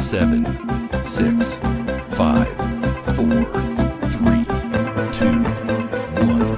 7, 6, 5, 4, 3, 2, 1.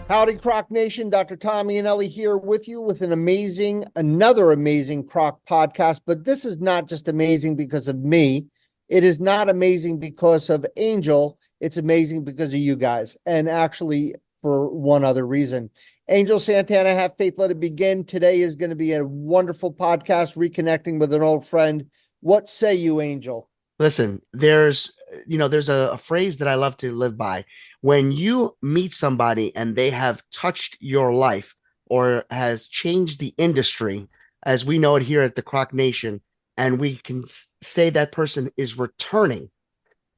Howdy, CROC Nation. Dr. Tommy and Ellie here with you with another amazing CROC podcast. But this is not just amazing because of me. It is not amazing because of Angel. It's amazing because of you guys. And actually, for one other reason. Angel Santana, have faith, let it begin. Today is going to be a wonderful podcast, reconnecting with an old friend. What say you, Angel? Listen, there's a phrase that I love to live by. When you meet somebody and they have touched your life or has changed the industry, as we know it here at the CROC Nation, and we can say that person is returning,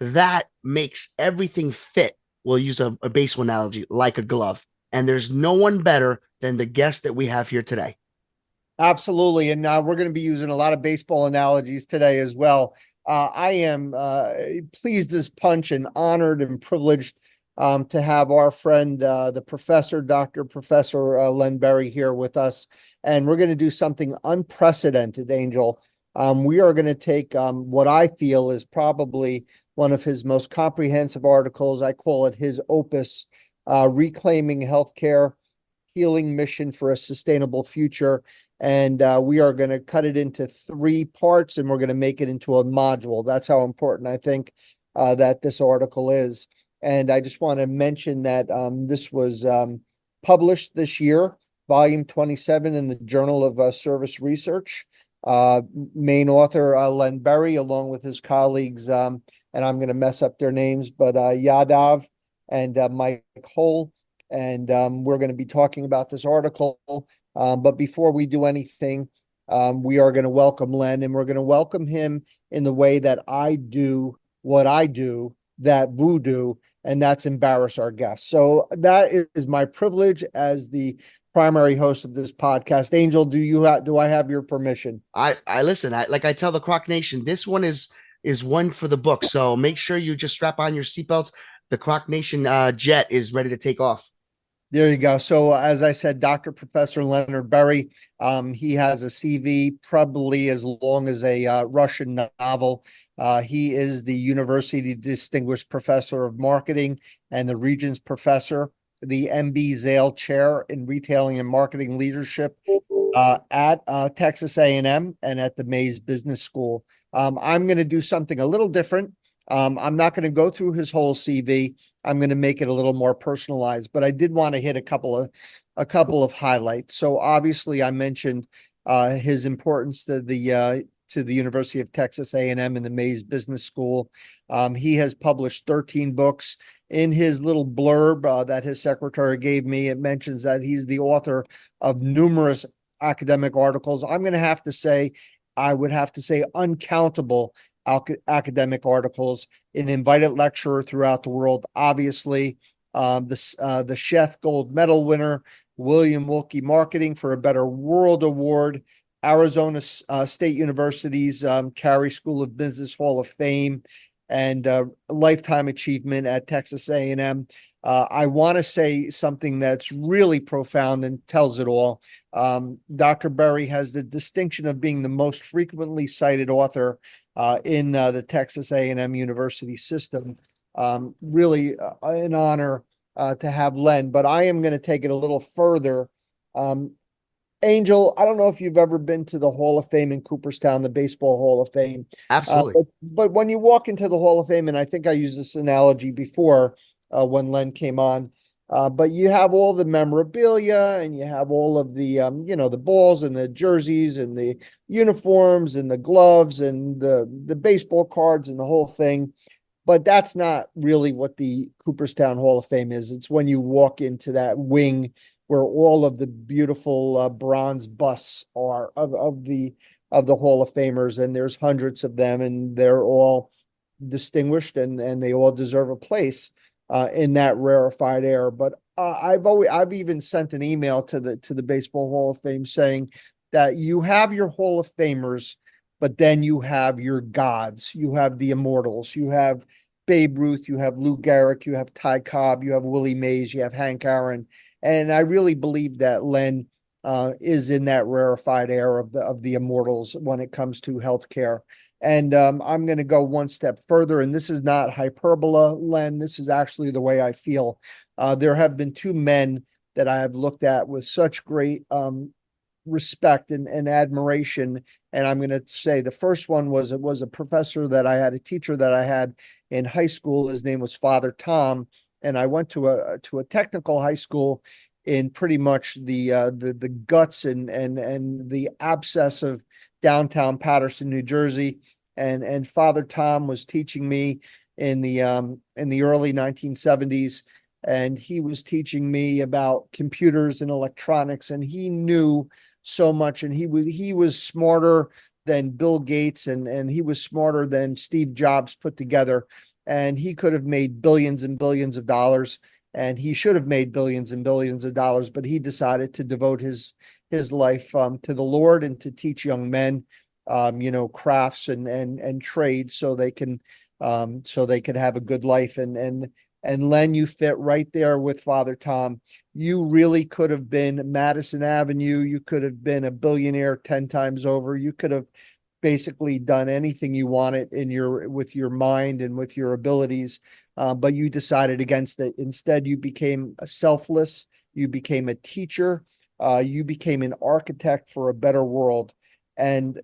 that makes everything fit. We'll use a baseball analogy, like a glove. And there's no one better than the guest that we have here today. Absolutely. And we're going to be using a lot of baseball analogies today as well. I am pleased as punch and honored and privileged to have our friend, the professor, Professor Len Berry, here with us. And we're going to do something unprecedented, Angel. We are going to take what I feel is probably one of his most comprehensive articles. I call it his opus, Reclaiming Healthcare, Healing Mission for a Sustainable Future. And we are going to cut it into 3 parts, and we're going to make it into a module. That's how important I think that this article is. And I just want to mention that this was published this year, volume 27 in the Journal of Service Research. Main author, Len Berry, along with his colleagues, and I'm going to mess up their names, but Yadav and Mike Hole. And we're going to be talking about this article. But before we do anything, we are going to welcome Len, and we're going to welcome him in the way that I do what I do, that voodoo, and that's embarrass our guests. So that is my privilege as the primary host of this podcast. Angel, do I have your permission? I listen. Like I tell the CROC Nation, this one is one for the book. So make sure you just strap on your seatbelts. The CROC Nation jet is ready to take off. There you go. So as I said, Dr. Professor Len Berry, he has a CV probably as long as a Russian novel. He is the University Distinguished Professor of Marketing and the Regents Professor, the MB Zale Chair in Retailing and Marketing Leadership at Texas A&M and at the Mays Business School. I'm going to do something a little different. I'm not going to go through his whole CV. I'm going to make it a little more personalized, but I did want to hit a couple of highlights. So obviously, I mentioned his importance to the University of Texas A&M and the Mays Business School. He has published 13 books. In his little blurb that his secretary gave me, it mentions that he's the author of numerous academic articles. I would have to say uncountable academic articles, an invited lecturer throughout the world. Obviously, the Sheth Gold Medal winner, William Wilkie Marketing for a Better World Award, Arizona State University's Carey School of Business Hall of Fame, and lifetime achievement at Texas A&M. I want to say something that's really profound and tells it all. Dr. Berry has the distinction of being the most frequently cited author in the Texas A&M University system. Really an honor to have Len, but I am going to take it a little further. Angel, I don't know if you've ever been to the Hall of Fame in Cooperstown, the Baseball Hall of Fame. Absolutely. But when you walk into the Hall of Fame, and I think I used this analogy before when Len came on, but you have all the memorabilia and you have all of the, the balls and the jerseys and the uniforms and the gloves and the baseball cards and the whole thing. But that's not really what the Cooperstown Hall of Fame is. It's when you walk into that wing where all of the beautiful bronze busts are of the Hall of Famers, and there's hundreds of them, and they're all distinguished and they all deserve a place in that rarefied air. But I've even sent an email to the Baseball Hall of Fame saying that you have your Hall of Famers, but then you have your gods, you have the immortals, you have Babe Ruth, you have Lou Gehrig, you have Ty Cobb, you have Willie Mays, you have Hank Aaron. And I really believe that Len is in that rarefied air of the immortals when it comes to healthcare. And I'm going to go one step further, and this is not hyperbola, Len. This is actually the way I feel. There have been two men that I have looked at with such great respect and admiration. And I'm going to say the first one was a professor that I had, a teacher that I had in high school. His name was Father Tom, and I went to a technical high school in pretty much the guts and the abscess of downtown Paterson, New Jersey. And Father Tom was teaching me in the early 1970s, and he was teaching me about computers and electronics, and he knew so much, and he was smarter than Bill Gates, and he was smarter than Steve Jobs put together, and he could have made billions and billions of dollars, and he should have made billions and billions of dollars, but he decided to devote his life to the Lord and to teach young men crafts and trades so they can have a good life. And Len, you fit right there with Father Tom. You really could have been Madison Avenue. You could have been a billionaire 10 times over. You could have basically done anything you wanted with your mind and with your abilities. But you decided against it. Instead, you became selfless. You became a teacher. You became an architect for a better world. And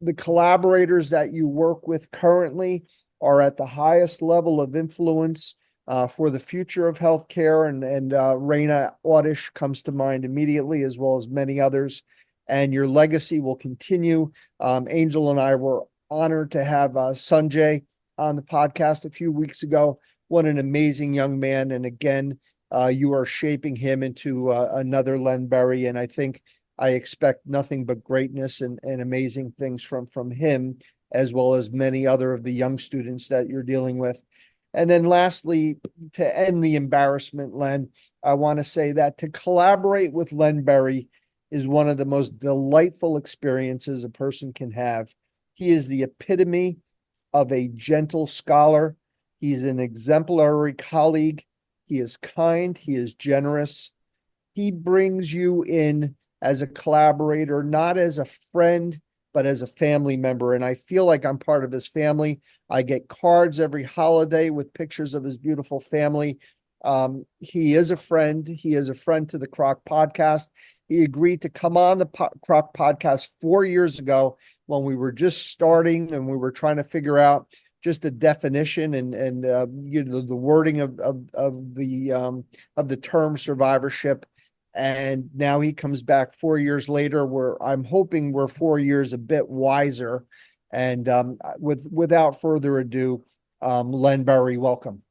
the collaborators that you work with currently are at the highest level of influence for the future of healthcare. And Raina Audish comes to mind immediately, as well as many others. And your legacy will continue. Angel and I were honored to have Sanjay on the podcast a few weeks ago. What an amazing young man. And again, you are shaping him into another Len Berry. And I expect nothing but greatness and amazing things from him, as well as many other of the young students that you're dealing with. And then lastly, to end the embarrassment, Len, I want to say that to collaborate with Len Berry is one of the most delightful experiences a person can have. He is the epitome of a gentle scholar. He's an exemplary colleague. He is kind. He is generous. He brings you in as a collaborator, not as a friend, but as a family member. And I feel like I'm part of his family. I get cards every holiday with pictures of his beautiful family. He is a friend. He is a friend to the CROC podcast. He agreed to come on the CROC podcast 4 years ago when we were just starting and we were trying to figure out just the definition and the wording of the term survivorship. And now he comes back 4 years later, where I'm hoping we're 4 years a bit wiser. And without further ado, Len Berry, welcome.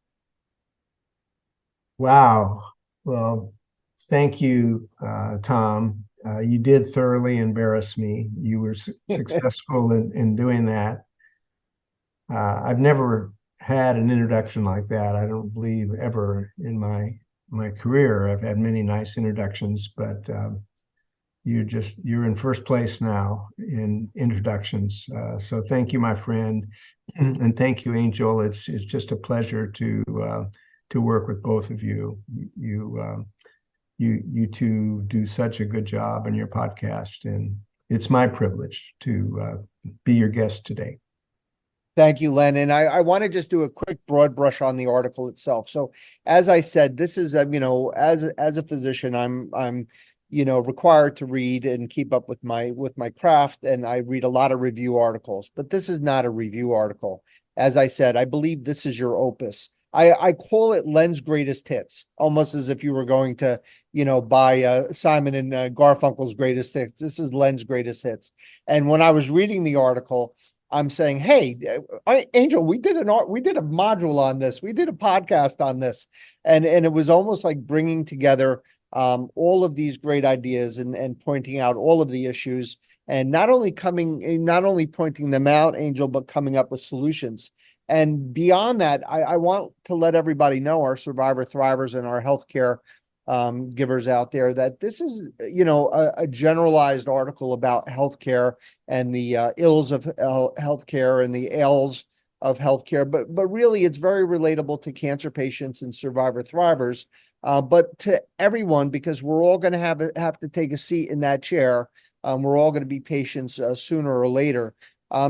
Wow. Well, thank you, Tom. You did thoroughly embarrass me. You were successful in doing that. I've never had an introduction like that. I don't believe ever in my career. I've had many nice introductions, but you're in first place now in introductions. So thank you, my friend, and thank you, Angel. It's just a pleasure to work with both of you. You two do such a good job on your podcast, and it's my privilege to be your guest today. Thank you, Len. And I want to just do a quick broad brush on the article itself. So as I said, this is, as a physician, I'm required to read and keep up with my craft. And I read a lot of review articles, but this is not a review article. As I said, I believe this is your opus. I call it Len's greatest hits, almost as if you were going to, buy Simon and Garfunkel's greatest hits. This is Len's greatest hits. And when I was reading the article, I'm saying, hey, Angel, we did a module on this. We did a podcast on this. And it was almost like bringing together all of these great ideas and pointing out all of the issues, and not only pointing them out, Angel, but coming up with solutions. And beyond that, I want to let everybody know, our survivor thrivers and our healthcare givers out there, that this is, a generalized article about healthcare and the ills of healthcare and the ails of healthcare. But really, it's very relatable to cancer patients and survivor thrivers but to everyone, because we're all going to have to take a seat in that chair. We're all going to be patients sooner or later.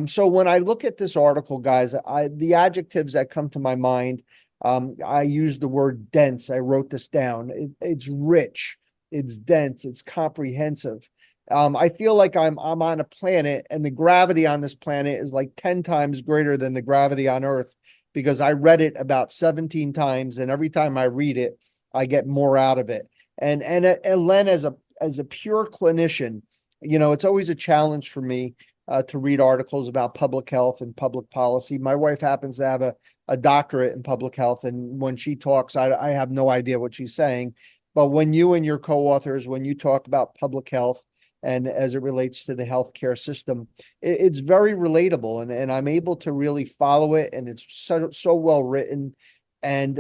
So when I look at this article, guys, the adjectives that come to my mind, I use the word dense. I wrote this down. It's rich, it's dense, it's comprehensive. I feel like I'm on a planet, and the gravity on this planet is like 10 times greater than the gravity on Earth, because I read it about 17 times, and every time I read it, I get more out of it. And Len, as a pure clinician, it's always a challenge for me to read articles about public health and public policy. My wife happens to have a doctorate in public health, and when she talks, I have no idea what she's saying. But when you and your co-authors, when you talk about public health and as it relates to the healthcare system, it's very relatable, and I'm able to really follow it, and it's so well written. And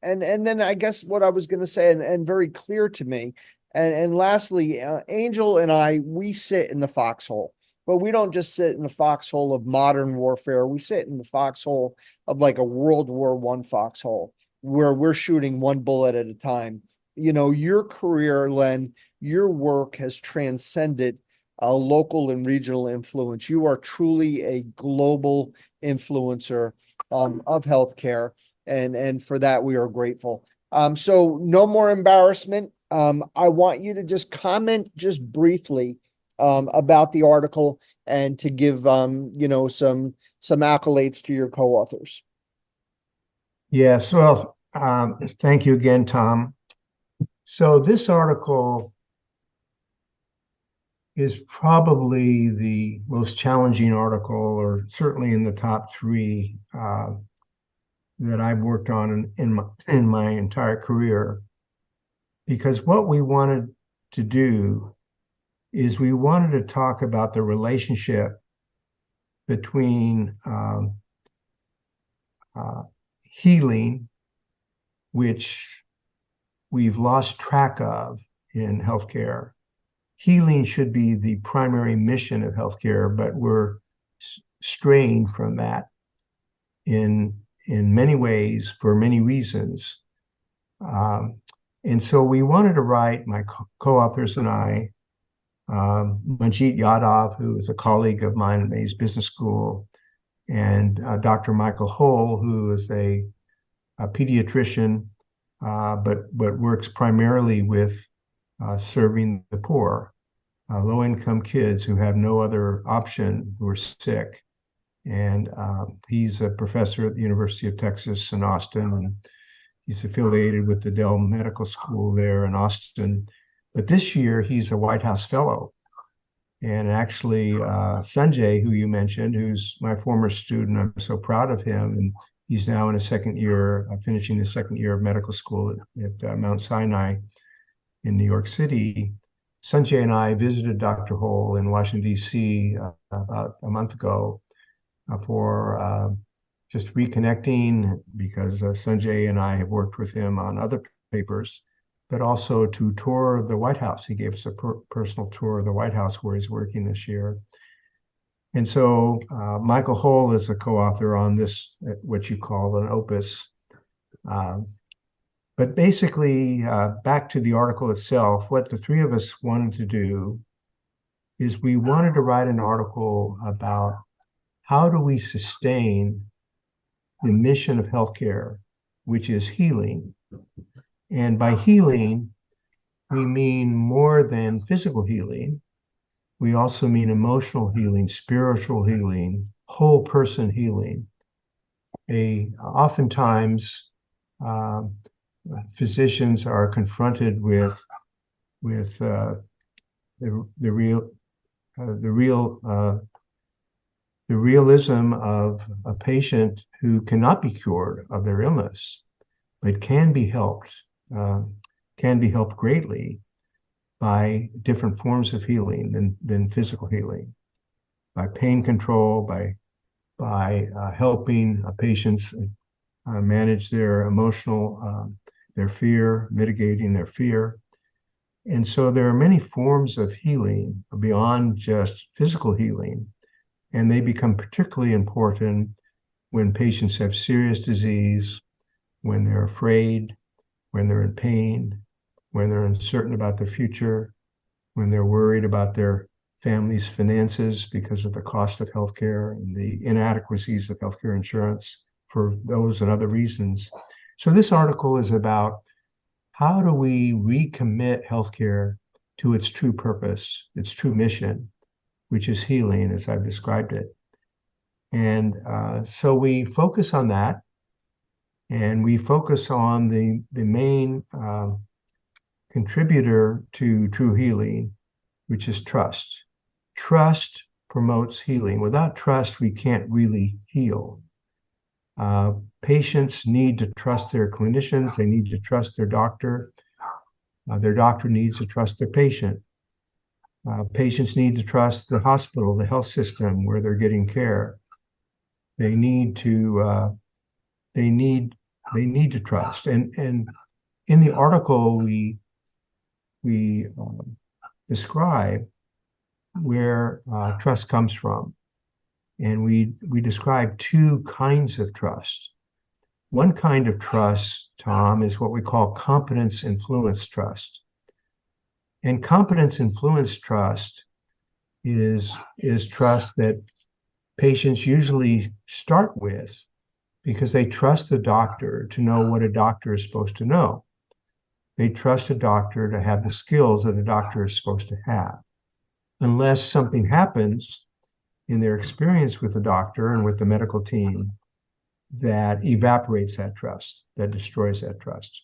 then I guess what I was going to say, and very clear to me. And lastly, Angel and I, we sit in the foxhole, but we don't just sit in the foxhole of modern warfare. We sit in the foxhole of like a World War I foxhole, where we're shooting one bullet at a time. Your career, Len, your work has transcended a local and regional influence. You are truly a global influencer of healthcare, and for that we are grateful. So no more embarrassment. I want you to just comment just briefly about the article, and to give some accolades to your co-authors. Yes, well, thank you again, Tom. So this article is probably the most challenging article, or certainly in the top three that I've worked on in my entire career, because what we wanted to do is we wanted to talk about the relationship between healing, which we've lost track of in healthcare. Healing should be the primary mission of healthcare, but we're straying from that in many ways for many reasons. And so we wanted to write, my co-authors and I, Manjit Yadav, who is a colleague of mine at Mays Business School, and Dr. Michael Hull, who is a pediatrician, but works primarily with serving the poor, low-income kids who have no other option, who are sick. And he's a professor at the University of Texas in Austin, and he's affiliated with the Dell Medical School there in Austin. But this year, he's a White House Fellow. And actually, Sanjay, who you mentioned, who's my former student, I'm so proud of him. And he's now in his second year, finishing his second year of medical school at Mount Sinai in New York City. Sanjay and I visited Dr. Hull in Washington, D.C. About a month ago for just reconnecting, because Sanjay and I have worked with him on other papers, but also to tour the White House. He gave us a personal tour of the White House where he's working this year. And so Michael Hull is a co-author on this, what you call an opus. But basically, back to the article itself, what the three of us wanted to do is we wanted to write an article about how do we sustain the mission of healthcare, which is healing. And by healing, we mean more than physical healing. We also mean emotional healing, spiritual healing, whole person healing. Oftentimes, physicians are confronted with the realism of a patient who cannot be cured of their illness, but can be helped greatly by different forms of healing than physical healing, by pain control, by helping patients manage their emotional, their fear, mitigating their fear. And so there are many forms of healing beyond just physical healing, and they become particularly important when patients have serious disease, when they're afraid, when they're in pain, when they're uncertain about their future, when they're worried about their family's finances because of the cost of healthcare and the inadequacies of healthcare insurance for those and other reasons. So this article is about how do we recommit healthcare to its true purpose, its true mission, which is healing, as I've described it. And so we focus on that, and we focus on the main contributor to true healing, which is trust. Trust promotes healing. Without trust, we can't really heal. Patients need to trust their clinicians. They need to trust their doctor. Their doctor needs to trust their patient. Patients need to trust the hospital, the health system where they're getting care. They need to trust. And in the article, we describe where trust comes from. And we describe two kinds of trust. One kind of trust, Tom, is what we call competence influence trust. And competence influence trust is trust that patients usually start with because they trust the doctor to know what a doctor is supposed to know. They trust a doctor to have the skills that a doctor is supposed to have. Unless something happens in their experience with the doctor and with the medical team that evaporates that trust, that destroys that trust.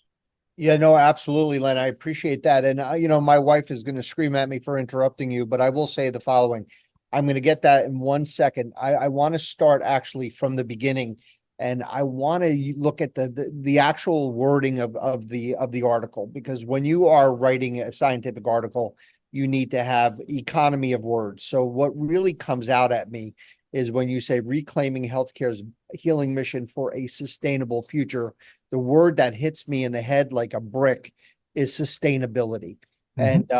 Yeah, no, absolutely, Len. I appreciate that. And, my wife is going to scream at me for interrupting you, but I will say the following. I'm going to get that in 1 second. I want to start actually from the beginning, and I want to look at the actual wording of the article, because when you are writing a scientific article, you need to have economy of words. So what really comes out at me is when you say reclaiming healthcare's healing mission for a sustainable future, the word that hits me in the head like a brick is sustainability. And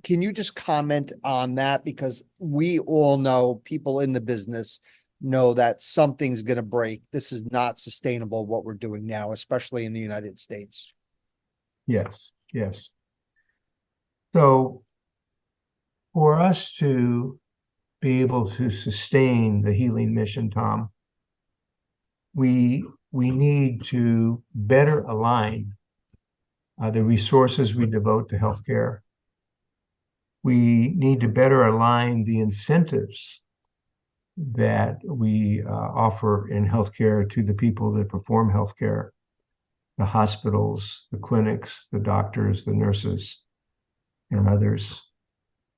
can you just comment on that? Because we all know, people in the business know that something's going to break. This is not sustainable, what we're doing now, especially in the United States. Yes. So for us to be able to sustain the healing mission, Tom, we need to better align the resources we devote to healthcare. We need to better align the incentives that we offer in healthcare to the people that perform healthcare, the hospitals, the clinics, the doctors, the nurses, and others.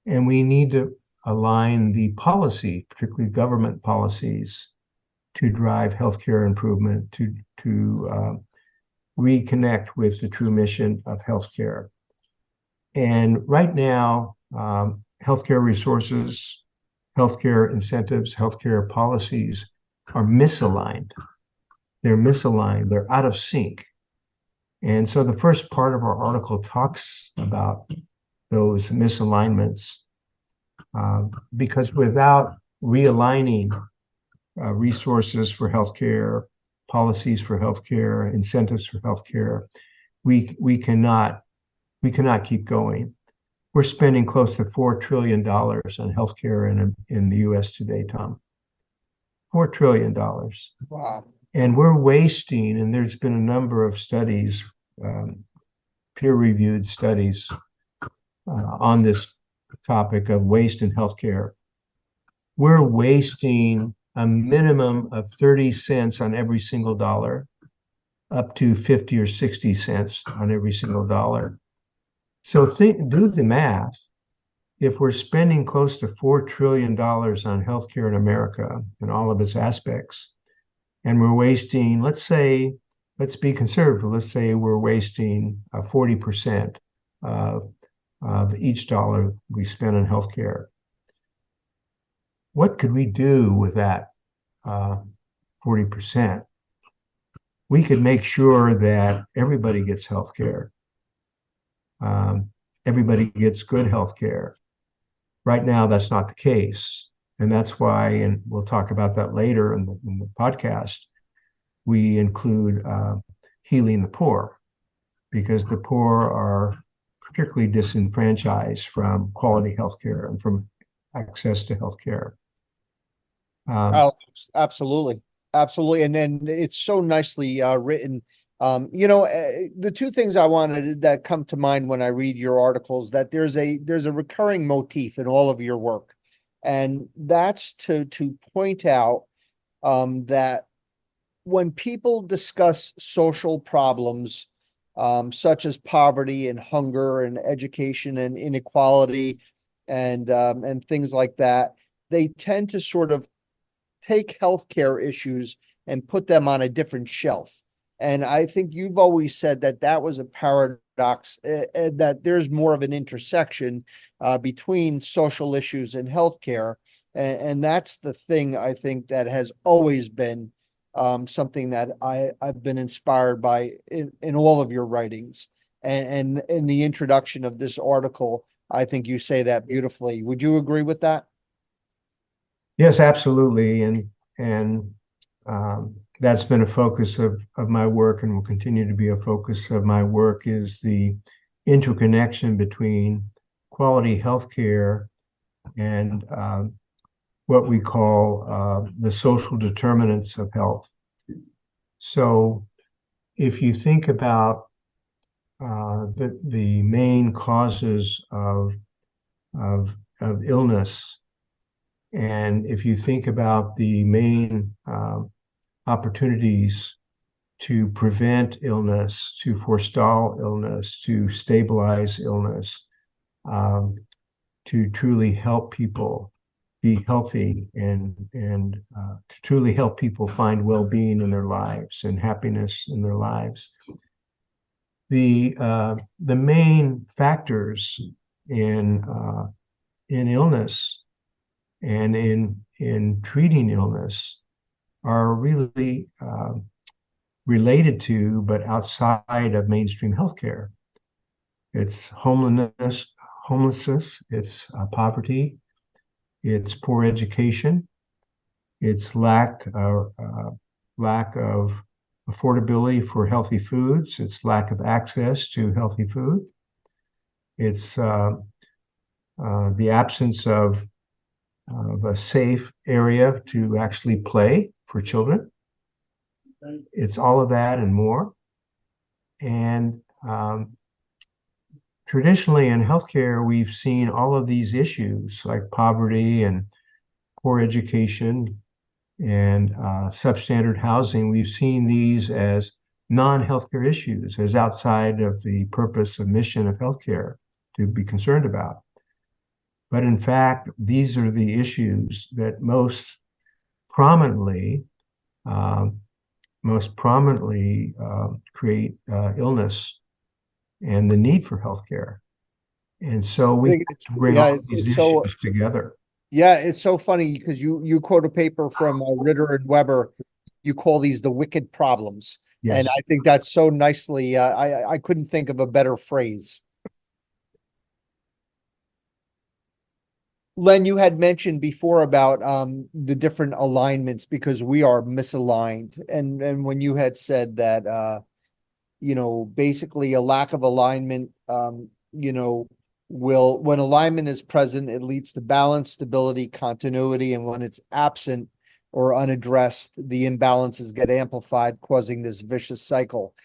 And we need to align the policy, particularly government policies, to drive healthcare improvement, to reconnect with the true mission of healthcare. And right now, healthcare resources, healthcare incentives, healthcare policies are misaligned. They're misaligned, they're out of sync. And so the first part of our article talks about those misalignments, because without realigning resources for healthcare, policies for healthcare, incentives for healthcare, we cannot keep going. We're spending close to $4 trillion on healthcare in the U.S. today, Tom. $4 trillion. Wow. And we're wasting, and there's been a number of studies, peer-reviewed studies on this topic of waste in healthcare. We're wasting a minimum of 30 cents on every single dollar, up to 50 or 60 cents on every single dollar. So do the math. If we're spending close to $4 trillion on healthcare in America and all of its aspects, and we're wasting, let's be conservative, let's say we're wasting 40% of each dollar we spend on healthcare. What could we do with that 40%? We could make sure that everybody gets healthcare. Everybody gets good healthcare. Right now, that's not the case. And that's why, and we'll talk about that later in the podcast, we include healing the poor. because the poor are particularly disenfranchised from quality healthcare and from access to healthcare. Oh, absolutely. Absolutely. And then it's so nicely written. The two things I wanted that come to mind when I read your articles, that there's a recurring motif in all of your work. And that's to point out that when people discuss social problems, such as poverty and hunger and education and inequality and things like that, they tend to sort of take healthcare issues and put them on a different shelf. And I think you've always said that that was a paradox, that there's more of an intersection between social issues and healthcare. And that's the thing I think that has always been something that I've been inspired by in all of your writings. And in the introduction of this article, I think you say that beautifully. Would you agree with that? Yes, absolutely. And that's been a focus of my work and will continue to be a focus of my work, is the interconnection between quality healthcare and what we call the social determinants of health. So if you think about the main causes of illness, and if you think about the main opportunities to prevent illness, to forestall illness, to stabilize illness, to truly help people be healthy and to truly help people find well-being in their lives and happiness in their lives. The main factors in illness and in treating illness are really related to, but outside of mainstream healthcare. It's homelessness, it's poverty, it's poor education, it's lack of affordability for healthy foods, it's lack of access to healthy food, it's the absence of a safe area to actually play for children. It's all of that and more. And traditionally in healthcare, we've seen all of these issues like poverty and poor education and substandard housing. We've seen these as non-healthcare issues, as outside of the purpose and mission of healthcare to be concerned about. But in fact, these are the issues that most prominently create illness and the need for healthcare. And so we bring all these issues together. Yeah, it's so funny because you quote a paper from Ritter and Weber. You call these the wicked problems. Yes. And I think that's so nicely, I couldn't think of a better phrase. Len, you had mentioned before about the different alignments because we are misaligned. And when you had said that, basically a lack of alignment, when alignment is present, it leads to balance, stability, continuity. And when it's absent or unaddressed, the imbalances get amplified, causing this vicious cycle.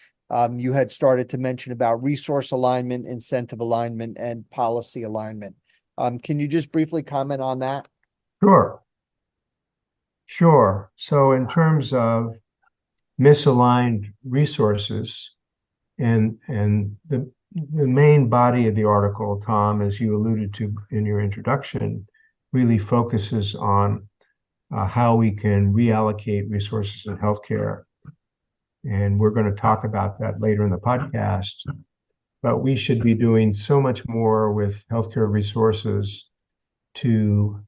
You had started to mention about resource alignment, incentive alignment, and policy alignment. Can you just briefly comment on that? Sure. So in terms of misaligned resources, and the main body of the article, Tom, as you alluded to in your introduction, really focuses on how we can reallocate resources in healthcare. And we're going to talk about that later in the podcast. But we should be doing so much more with healthcare resources to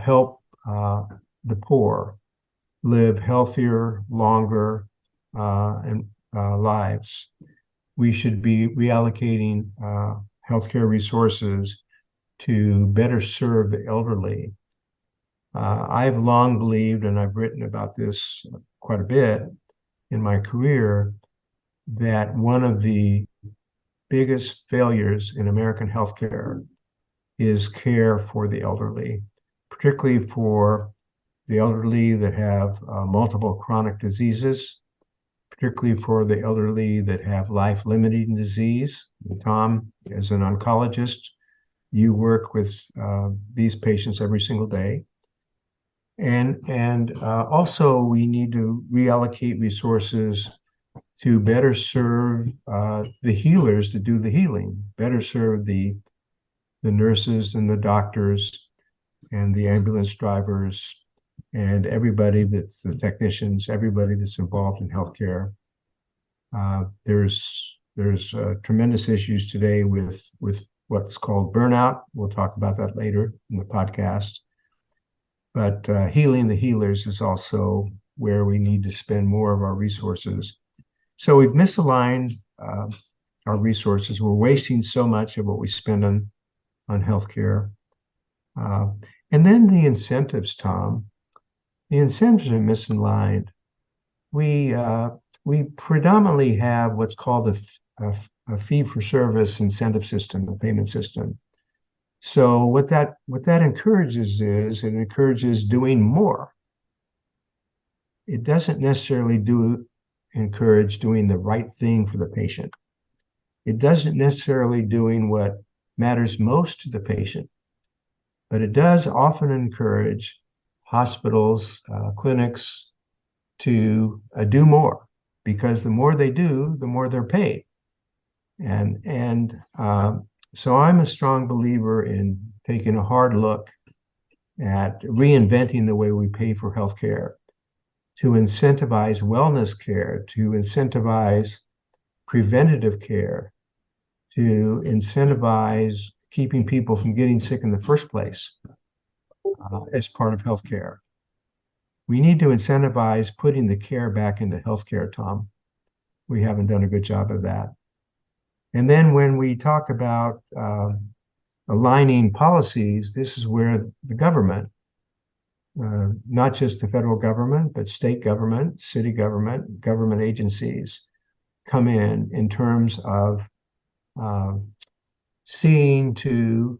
help the poor live healthier, longer lives. We should be reallocating healthcare resources to better serve the elderly. I've long believed, and I've written about this quite a bit in my career, that one of the biggest failures in American healthcare is care for the elderly, particularly for the elderly that have multiple chronic diseases, particularly for the elderly that have life-limiting disease. And Tom, as an oncologist, you work with these patients every single day. And also we need to reallocate resources to better serve the healers to do the healing, better serve the nurses and the doctors and the ambulance drivers and everybody that's the technicians, everybody that's involved in healthcare. There's tremendous issues today with what's called burnout. We'll talk about that later in the podcast. But healing the healers is also where we need to spend more of our resources. So we've misaligned our resources. We're wasting so much of what we spend on healthcare. And then the incentives, Tom. The incentives are misaligned. We predominantly have what's called a fee-for-service incentive system, a payment system. So what that encourages is it encourages doing more. It doesn't necessarily encourage doing the right thing for the patient. It doesn't necessarily doing what matters most to the patient, but it does often encourage hospitals, clinics to do more, because the more they do, the more they're paid. And so I'm a strong believer in taking a hard look at reinventing the way we pay for healthcare to incentivize wellness care, to incentivize preventative care, to incentivize keeping people from getting sick in the first place as part of healthcare. We need to incentivize putting the care back into healthcare, Tom. We haven't done a good job of that. And then when we talk about aligning policies, this is where the government, not just the federal government, but state government, city government, government agencies come in terms of seeing to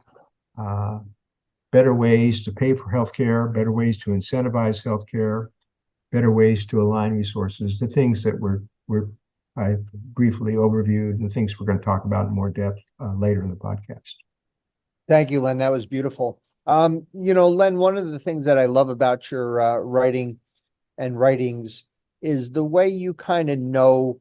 better ways to pay for healthcare, better ways to incentivize healthcare, better ways to align resources, the things that I briefly overviewed and the things we're going to talk about in more depth later in the podcast. Thank you, Len. That was beautiful. Len, one of the things that I love about your writing and writings is the way you kind of know,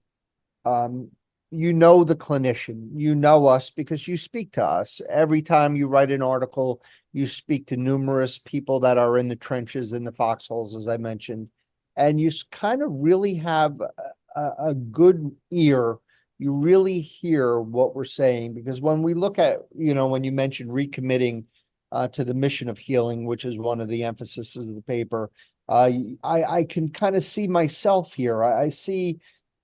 the clinician, us because you speak to us. Every time you write an article, you speak to numerous people that are in the trenches, in the foxholes, as I mentioned, and you kind of really have a good ear. You really hear what we're saying, because when we look at, when you mentioned recommitting to the mission of healing, which is one of the emphases of the paper, I can kind of see myself here. I see,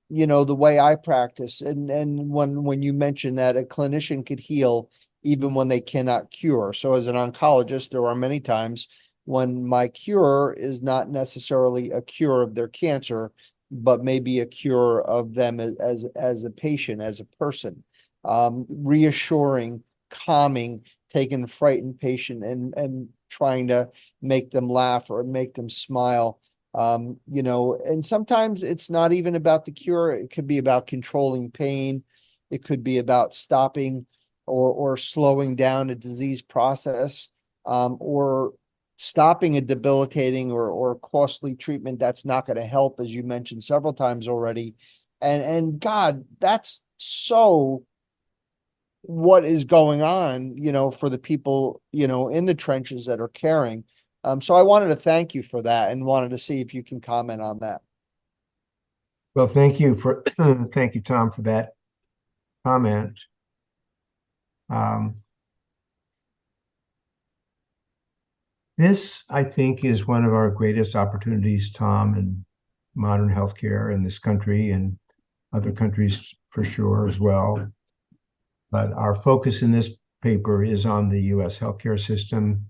the way I practice, and when you mention that a clinician could heal even when they cannot cure. So as an oncologist, there are many times when my cure is not necessarily a cure of their cancer, but maybe a cure of them as a patient, as a person, reassuring, calming, taking a frightened patient and trying to make them laugh or make them smile. And sometimes it's not even about the cure. It could be about controlling pain. It could be about stopping or slowing down a disease process, or stopping a debilitating or costly treatment that's not going to help, as you mentioned several times already. And God, that's so what is going on, for the people, in the trenches that are caring. So I wanted to thank you for that and wanted to see if you can comment on that. Well, thank you, Tom, for that comment. This, I think, is one of our greatest opportunities, Tom, in modern healthcare in this country and other countries for sure as well. But our focus in this paper is on the U.S. healthcare system,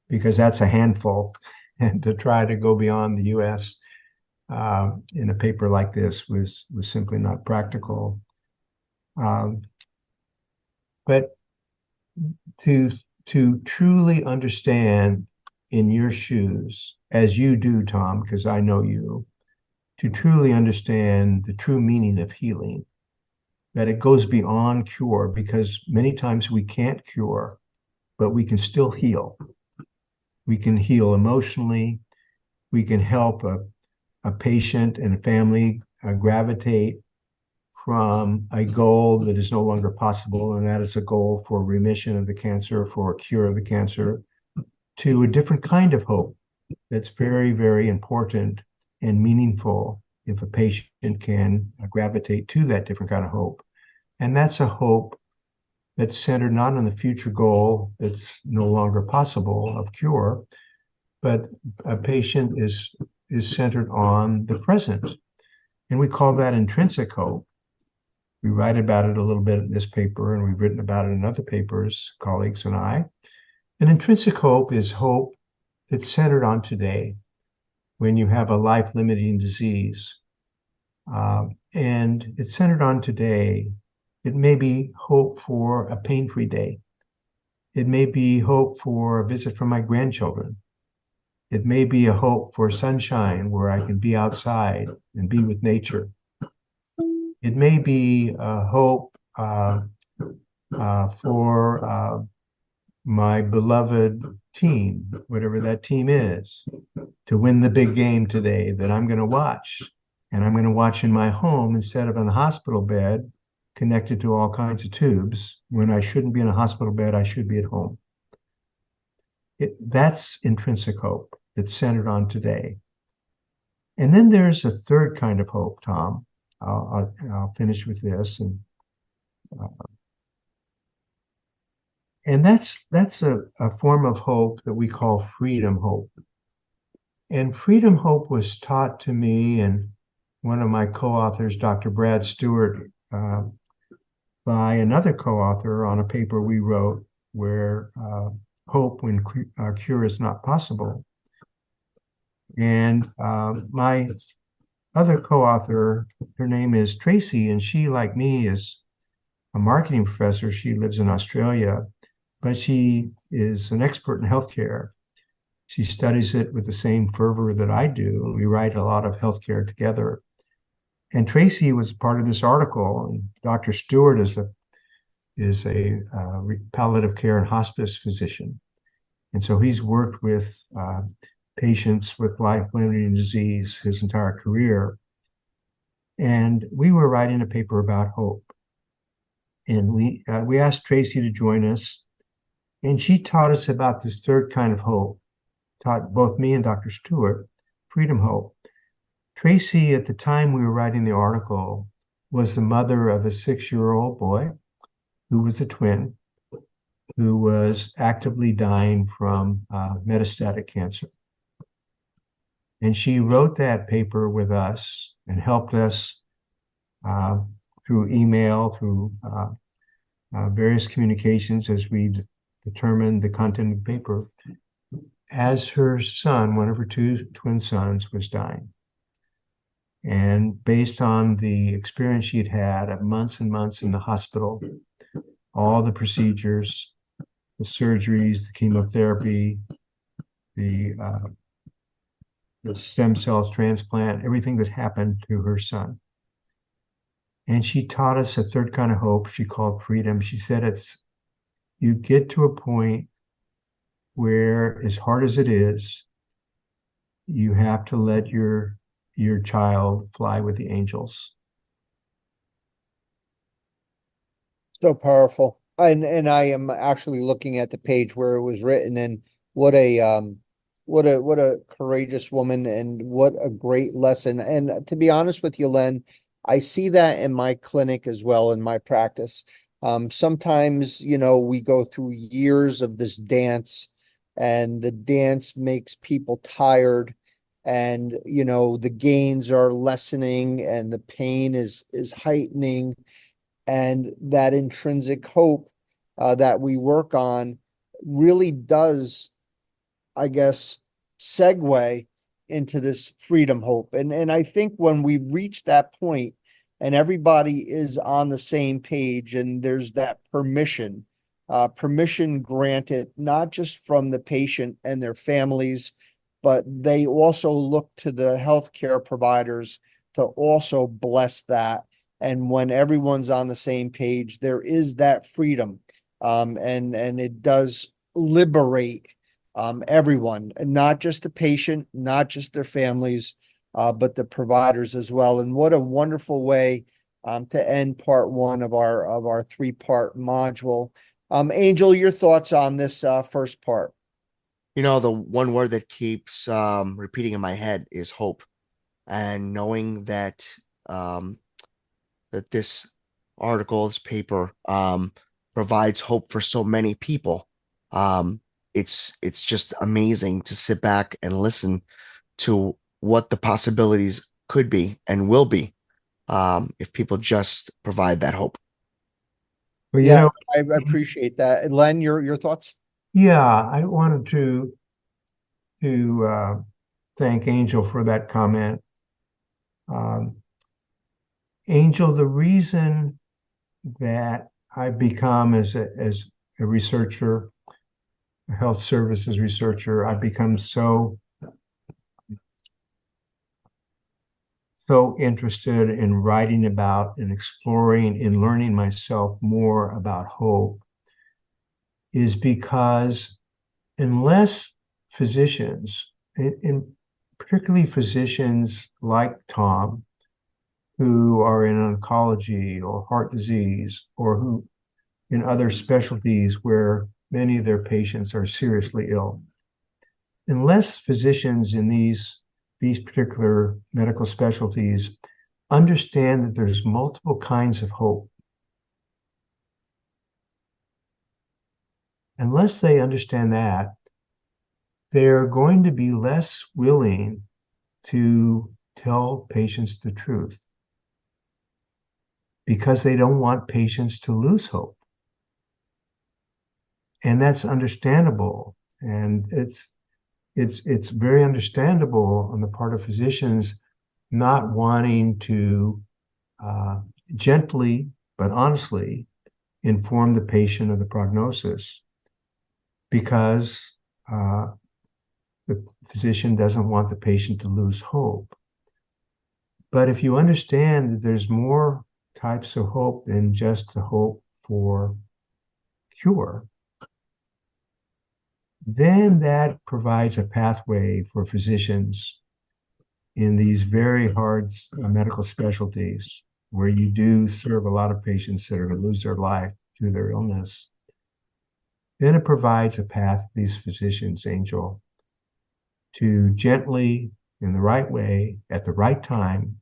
because that's a handful, and to try to go beyond the U.S. In a paper like this was simply not practical. But to truly understand in your shoes, as you do, Tom, because I know you, to truly understand the true meaning of healing, that it goes beyond cure, because many times we can't cure, but we can still heal. We can heal emotionally. We can help a patient and a family gravitate from a goal that is no longer possible, and that is a goal for remission of the cancer, for a cure of the cancer, to a different kind of hope that's very, very important and meaningful if a patient can gravitate to that different kind of hope. And that's a hope that's centered not on the future goal that's no longer possible of cure, but a patient is centered on the present. And we call that intrinsic hope. We write about it a little bit in this paper, and we've written about it in other papers, colleagues and I. And intrinsic hope is hope that's centered on today when you have a life-limiting disease. And it's centered on today. It may be hope for a pain-free day. It may be hope for a visit from my grandchildren. It may be a hope for sunshine where I can be outside and be with nature. It may be a hope for my beloved team, whatever that team is, to win the big game today that I'm going to watch. And I'm going to watch in my home instead of in a hospital bed connected to all kinds of tubes. When I shouldn't be in a hospital bed, I should be at home. That's intrinsic hope that's centered on today. And then there's a third kind of hope, Tom. I'll finish with this, and that's a form of hope that we call freedom hope. And freedom hope was taught to me and one of my co-authors, Dr. Brad Stewart, by another co-author on a paper we wrote where hope when cure is not possible. And my other co-author, her name is Tracy, and she, like me, is a marketing professor. She lives in Australia, but she is an expert in healthcare. She studies it with the same fervor that I do. We write a lot of healthcare together. And Tracy was part of this article, and Dr. Stewart is a palliative care and hospice physician. And so he's worked with patients with life-limiting disease his entire career. And we were writing a paper about hope. And we asked Tracy to join us. And she taught us about this third kind of hope, taught both me and Dr. Stewart, freedom hope. Tracy, at the time we were writing the article, was the mother of a 6-year-old boy who was a twin, who was actively dying from metastatic cancer. And she wrote that paper with us and helped us through email, through various communications as we determined the content of the paper, as her son, one of her 2 twin sons, was dying. And based on the experience she'd had of months and months in the hospital, all the procedures, the surgeries, the chemotherapy, the stem cells transplant, everything that happened to her son. And she taught us a third kind of hope she called freedom. She said you get to a point where, as hard as it is, you have to let your child fly with the angels. So powerful. And I am actually looking at the page where it was written, and what a courageous woman, and what a great lesson. And to be honest with you, Len, I see that in my clinic as well, in my practice. Sometimes, we go through years of this dance, and the dance makes people tired, and, the gains are lessening and the pain is heightening. And that intrinsic hope that we work on really does, I guess, segue into this freedom hope. And I think when we reach that point, and everybody is on the same page, and there's that permission granted, not just from the patient and their families, but they also look to the healthcare providers to also bless that. And when everyone's on the same page, there is that freedom. And it does liberate everyone, and not just the patient, not just their families, but the providers as well. And what a wonderful way to end part one of our three-part module. Angel, your thoughts on this first part? You know, the one word that keeps repeating in my head is hope, and knowing that that this article, this paper, provides hope for so many people. It's just amazing to sit back and listen to what the possibilities could be and will be if people just provide that hope. Well, Yeah, I appreciate that. And Len, your thoughts? yeah, I wanted to thank Angel for that comment. Angel, the reason that I've become as a researcher, a health services researcher, I've become so interested in writing about and exploring and learning myself more about hope is because unless physicians, and particularly physicians like Tom, who are in oncology or heart disease, or who in other specialties where many of their patients are seriously ill, unless physicians in these particular medical specialties understand that there's multiple kinds of hope, unless they understand that, they're going to be less willing to tell patients the truth because they don't want patients to lose hope. And that's understandable. And it's very understandable on the part of physicians not wanting to gently but honestly inform the patient of the prognosis, because the physician doesn't want the patient to lose hope. But if you understand that there's more types of hope than just the hope for cure, then that provides a pathway for physicians in these very hard medical specialties where you do serve a lot of patients that are going to lose their life through their illness. Then it provides a path for these physicians, Angel, to gently, in the right way, at the right time,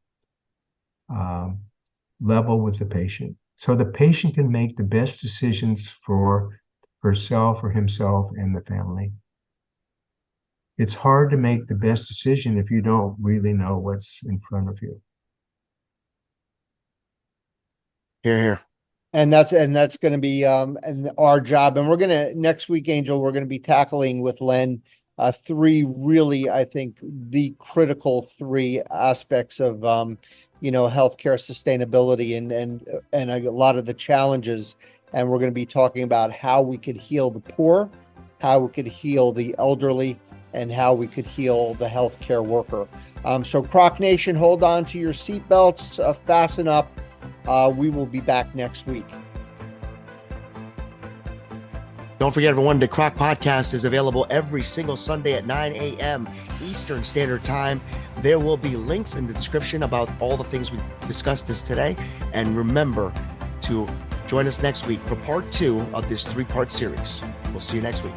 level with the patient, so the patient can make the best decisions for herself or himself and the family. It's hard to make the best decision if you don't really know what's in front of you. Here, here. And that's going to be and our job. And we're going to next week, Angel, we're going to be tackling with Len three really, I think, the critical three aspects of healthcare sustainability and a lot of the challenges. And we're going to be talking about how we could heal the poor, how we could heal the elderly, and how we could heal the healthcare worker. So CROC Nation, hold on to your seatbelts, fasten up. We will be back next week. Don't forget, everyone, the CROC podcast is available every single Sunday at 9 a.m. Eastern Standard Time. There will be links in the description about all the things we discussed this today. And remember to join us next week for part 2 of this 3-part series. We'll see you next week.